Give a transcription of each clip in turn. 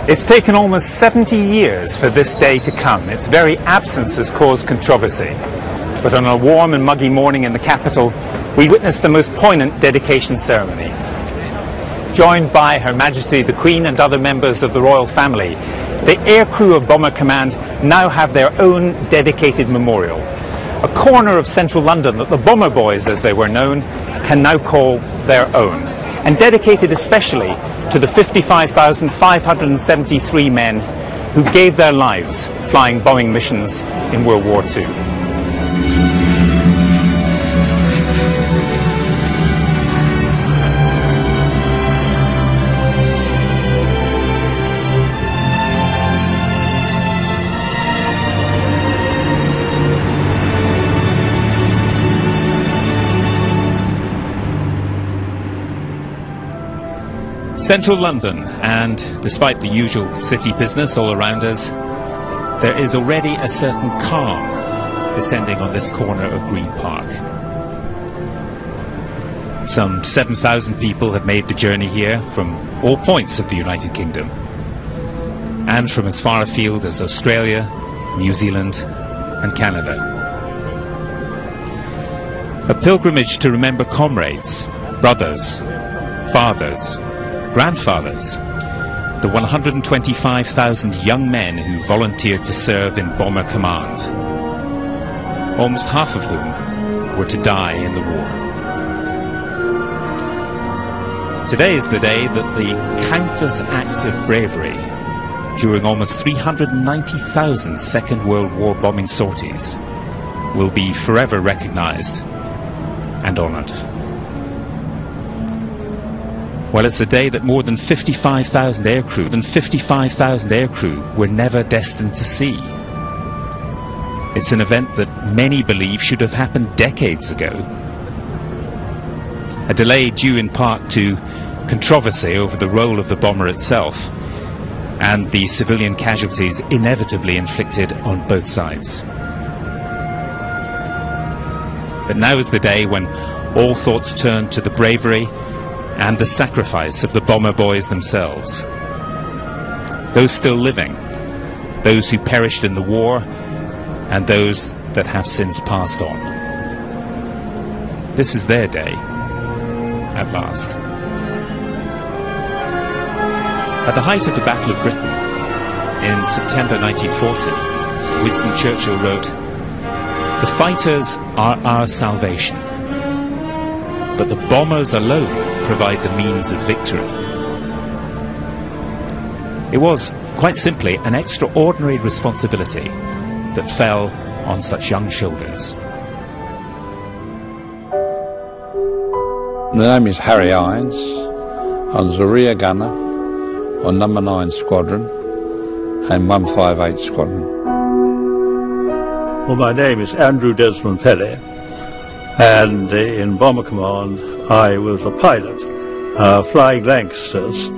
It's taken almost 70 years for this day to come. Its very absence has caused controversy. But on a warm and muggy morning in the capital, we witnessed the most poignant dedication ceremony. Joined by Her Majesty the Queen and other members of the royal family, the aircrew of Bomber Command now have their own dedicated memorial. A corner of central London that the Bomber Boys, as they were known, can now call their own. And dedicated especially to the 55,573 men who gave their lives flying bombing missions in World War II. Central London, and despite the usual city business all around us, there is already a certain calm descending on this corner of Green Park. Some 7,000 people have made the journey here from all points of the United Kingdom, and from as far afield as Australia, New Zealand and Canada. A pilgrimage to remember comrades, brothers, fathers, grandfathers, the 125,000 young men who volunteered to serve in Bomber Command, almost half of whom were to die in the war. Today is the day that the countless acts of bravery during almost 390,000 Second World War bombing sorties will be forever recognised and honoured. Well, it's a day that more than 55,000 aircrew were never destined to see. It's an event that many believe should have happened decades ago. A delay due in part to controversy over the role of the bomber itself and the civilian casualties inevitably inflicted on both sides. But now is the day when all thoughts turn to the bravery and the sacrifice of the Bomber Boys themselves. Those still living, those who perished in the war, and those that have since passed on. This is their day, at last. At the height of the Battle of Britain, in September 1940, Winston Churchill wrote, "The fighters are our salvation, but the bombers alone provide the means of victory." It was, quite simply, an extraordinary responsibility that fell on such young shoulders. My name is Harry Irons. I was a rear gunner on number 9 Squadron and 158 Squadron. Well, my name is Andrew Desmond Pelly, and in Bomber Command I was a pilot, flying Lancasters.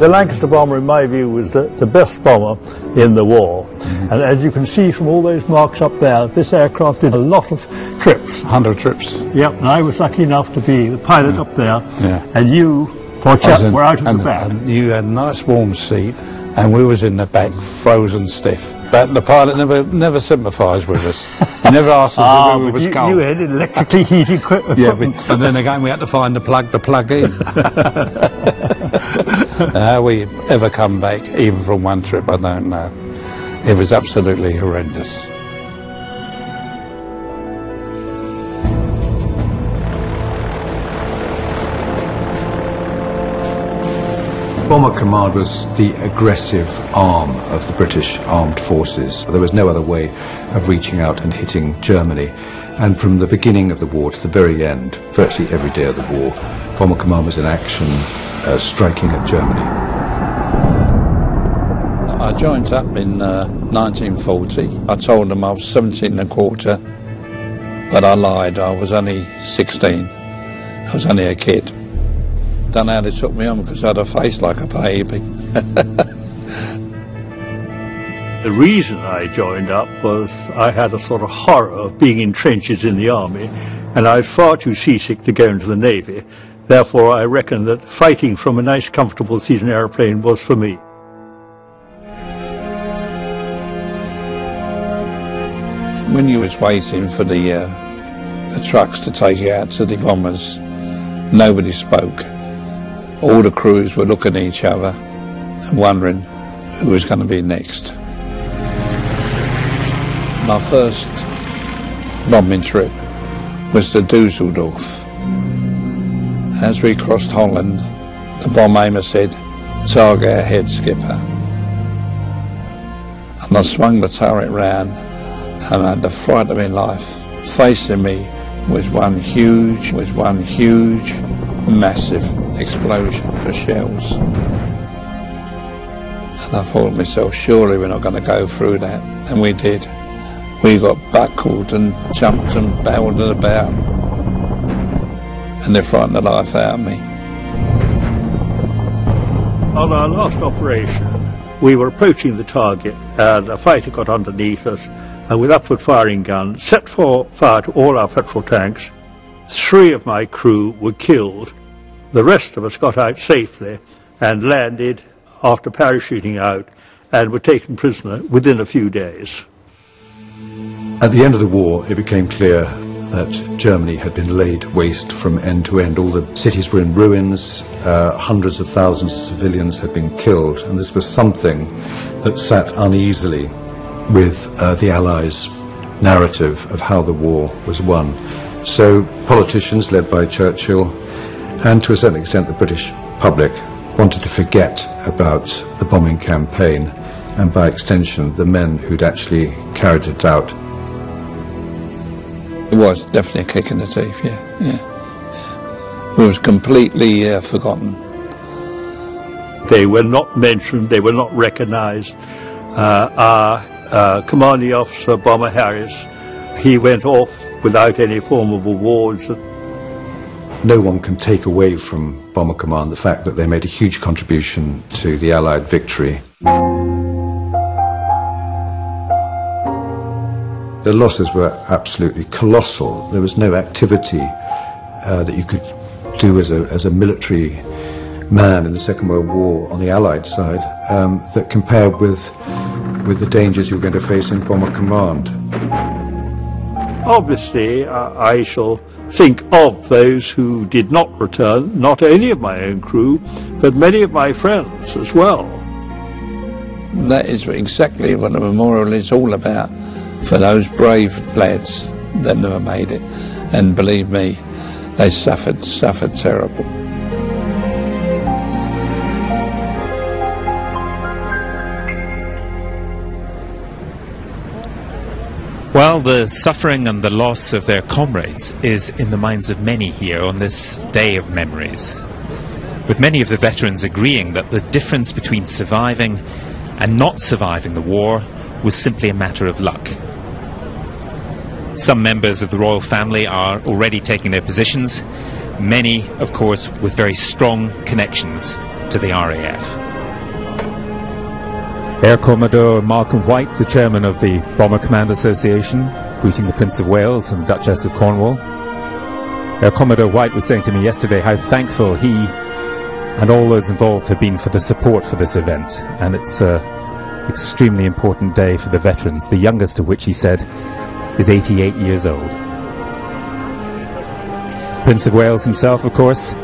The Lancaster bomber, in my view, was the best bomber in the war. And as you can see from all those marks up there, this aircraft did a lot of trips. 100 trips. Yep, and I was lucky enough to be the pilot up there, and you, poor chap, were out of the back. And you had a nice warm seat, and we was in the back, frozen stiff. But the pilot never sympathised with us. He never asked us if we was cold. You had electrically heated equipment. Yeah, and then again we had to find the plug to plug in. How we ever come back, even from one trip, I don't know. It was absolutely horrendous. Bomber Command was the aggressive arm of the British Armed Forces. There was no other way of reaching out and hitting Germany. And from the beginning of the war to the very end, virtually every day of the war, Bomber Command was in action, striking at Germany. I joined up in 1940. I told them I was 17 and a quarter, but I lied. I was only 16. I was only a kid. Don't know how they took me on because I had a face like a baby. The reason I joined up was I had a sort of horror of being in trenches in the army, and I was far too seasick to go into the Navy. Therefore, I reckon that fighting from a nice, comfortable seat in an aeroplane was for me. When you was waiting for the trucks to take you out to the bombers, nobody spoke. All the crews were looking at each other and wondering who was going to be next. My first bombing trip was to Dusseldorf. As we crossed Holland, the bomb aimer said, "Target ahead, skipper." And I swung the turret round and I had the fright of my life. Facing me was one huge, massive explosion of shells. And I thought to myself, surely we're not going to go through that. And we did. We got buckled and jumped and barreled about. And they frightened the life out of me. On our last operation, we were approaching the target and a fighter got underneath us and with upward firing guns set fire to all our petrol tanks. 3 of my crew were killed. The rest of us got out safely and landed after parachuting out and were taken prisoner within a few days. At the end of the war, it became clear that Germany had been laid waste from end to end. All the cities were in ruins, hundreds of thousands of civilians had been killed, and this was something that sat uneasily with the Allies' narrative of how the war was won. So politicians, led by Churchill, and to a certain extent the British public, wanted to forget about the bombing campaign, and by extension the men who'd actually carried it out. It was definitely a kick in the teeth, yeah. It was completely forgotten. They were not mentioned, they were not recognised. Our commanding officer, Bomber Harris, he went off without any form of awards. No one can take away from Bomber Command the fact that they made a huge contribution to the Allied victory. The losses were absolutely colossal. There was no activity that you could do as a military man in the Second World War on the Allied side that compared with the dangers you were going to face in Bomber Command. Obviously, I shall think of those who did not return, not only of my own crew, but many of my friends as well. That is exactly what the memorial is all about, for those brave lads that never made it. And believe me, they suffered terrible. Well, the suffering and the loss of their comrades is in the minds of many here on this day of memories, with many of the veterans agreeing that the difference between surviving and not surviving the war was simply a matter of luck. Some members of the royal family are already taking their positions, many, of course, with very strong connections to the RAF. Air Commodore Malcolm White, the chairman of the Bomber Command Association, greeting the Prince of Wales and the Duchess of Cornwall. Air Commodore White was saying to me yesterday how thankful he and all those involved have been for the support for this event, and it's an extremely important day for the veterans, the youngest of which, he said, is 88 years old. Prince of Wales himself, of course,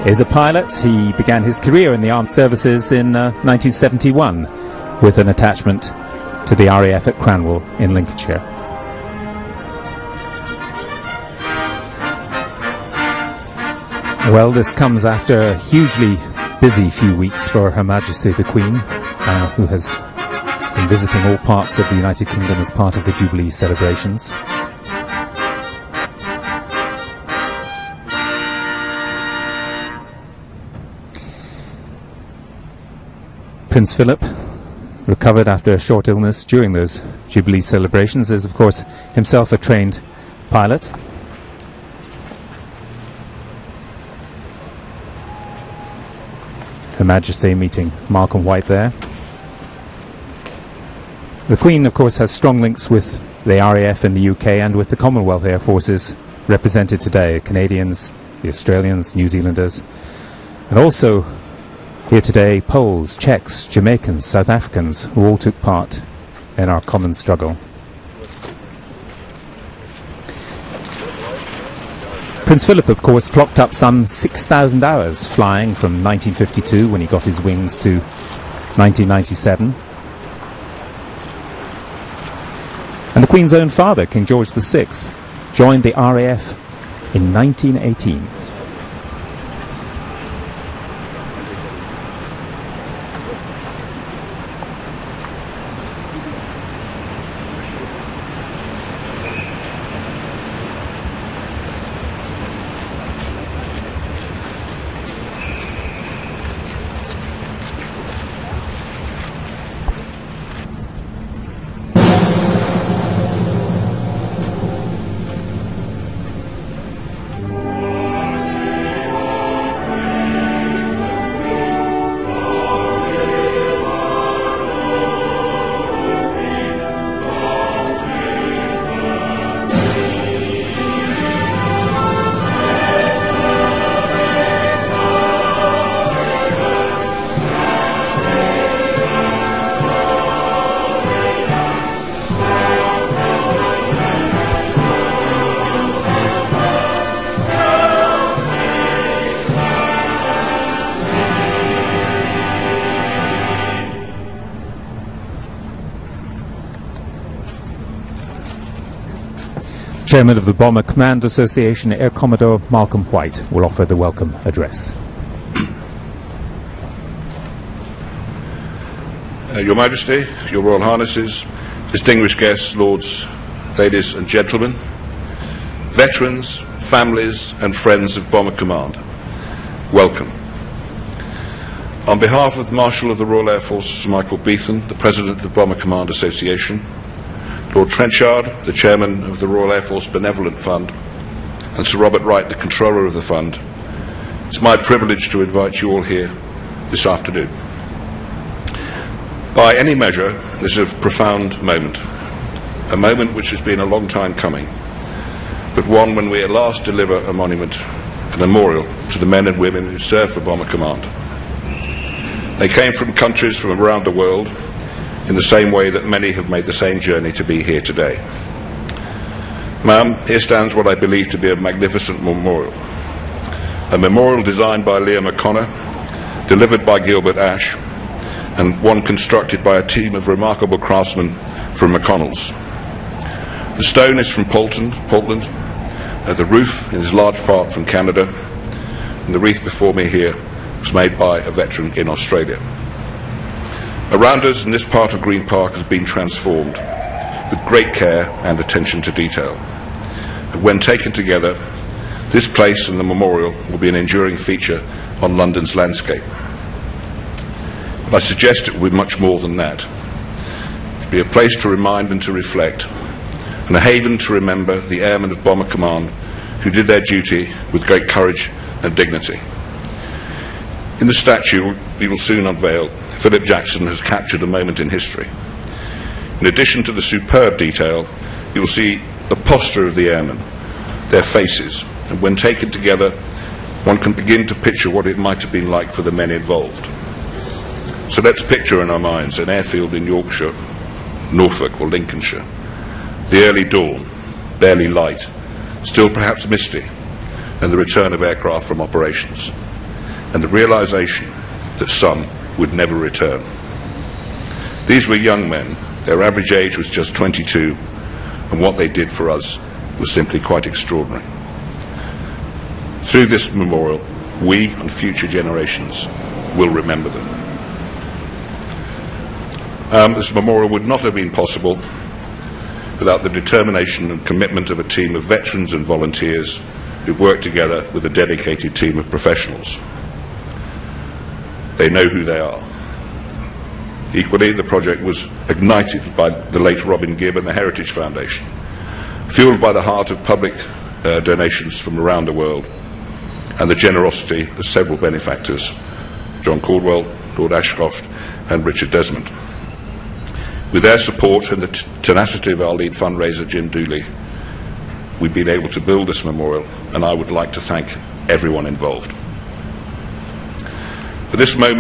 is a pilot. He began his career in the armed services in 1971 with an attachment to the RAF at Cranwell in Lincolnshire. Well, this comes after a hugely busy few weeks for Her Majesty the Queen, who has been visiting all parts of the United Kingdom as part of the Jubilee celebrations. Prince Philip, recovered after a short illness during those Jubilee celebrations, is of course himself a trained pilot. Her Majesty meeting Malcolm White there. The Queen, of course, has strong links with the RAF in the UK and with the Commonwealth Air Forces represented today, Canadians, the Australians, New Zealanders, and also here today Poles, Czechs, Jamaicans, South Africans, who all took part in our common struggle. Prince Philip, of course, clocked up some 6,000 hours flying from 1952, when he got his wings, to 1997. And the Queen's own father, King George VI, joined the RAF in 1918. Chairman of the Bomber Command Association, Air Commodore Malcolm White, will offer the welcome address. Your Majesty, Your Royal Highnesses, distinguished guests, lords, ladies and gentlemen, veterans, families and friends of Bomber Command, welcome. On behalf of the Marshal of the Royal Air Force, Sir Michael Beetham, the President of the Bomber Command Association, Lord Trenchard, the Chairman of the Royal Air Force Benevolent Fund, and Sir Robert Wright, the Controller of the Fund, it's my privilege to invite you all here this afternoon. By any measure, this is a profound moment, a moment which has been a long time coming, but one when we at last deliver a monument, a memorial to the men and women who served for Bomber Command. They came from countries from around the world, in the same way that many have made the same journey to be here today. Ma'am, here stands what I believe to be a magnificent memorial. A memorial designed by Liam O'Connor, delivered by Gilbert Ash, and one constructed by a team of remarkable craftsmen from McConnell's. The stone is from Portland, the roof is large part from Canada, and the wreath before me here was made by a veteran in Australia. Around us in this part of Green Park has been transformed with great care and attention to detail. But when taken together, this place and the memorial will be an enduring feature on London's landscape. But I suggest it will be much more than that. It will be a place to remind and to reflect, and a haven to remember the airmen of Bomber Command who did their duty with great courage and dignity. In the statue we will soon unveil, Philip Jackson has captured a moment in history. In addition to the superb detail, you will see the posture of the airmen, their faces, and when taken together, one can begin to picture what it might have been like for the men involved. So let's picture in our minds an airfield in Yorkshire, Norfolk or Lincolnshire, the early dawn, barely light, still perhaps misty, and the return of aircraft from operations, and the realization that some would never return. These were young men. Their average age was just 22, and what they did for us was simply quite extraordinary. Through this memorial, we and future generations will remember them. This memorial would not have been possible without the determination and commitment of a team of veterans and volunteers who worked together with a dedicated team of professionals. They know who they are. Equally, the project was ignited by the late Robin Gibb and the Heritage Foundation, fueled by the heart of public donations from around the world and the generosity of several benefactors, John Caldwell, Lord Ashcroft and Richard Desmond. With their support and the tenacity of our lead fundraiser, Jim Dooley, we've been able to build this memorial, and I would like to thank everyone involved. But this moment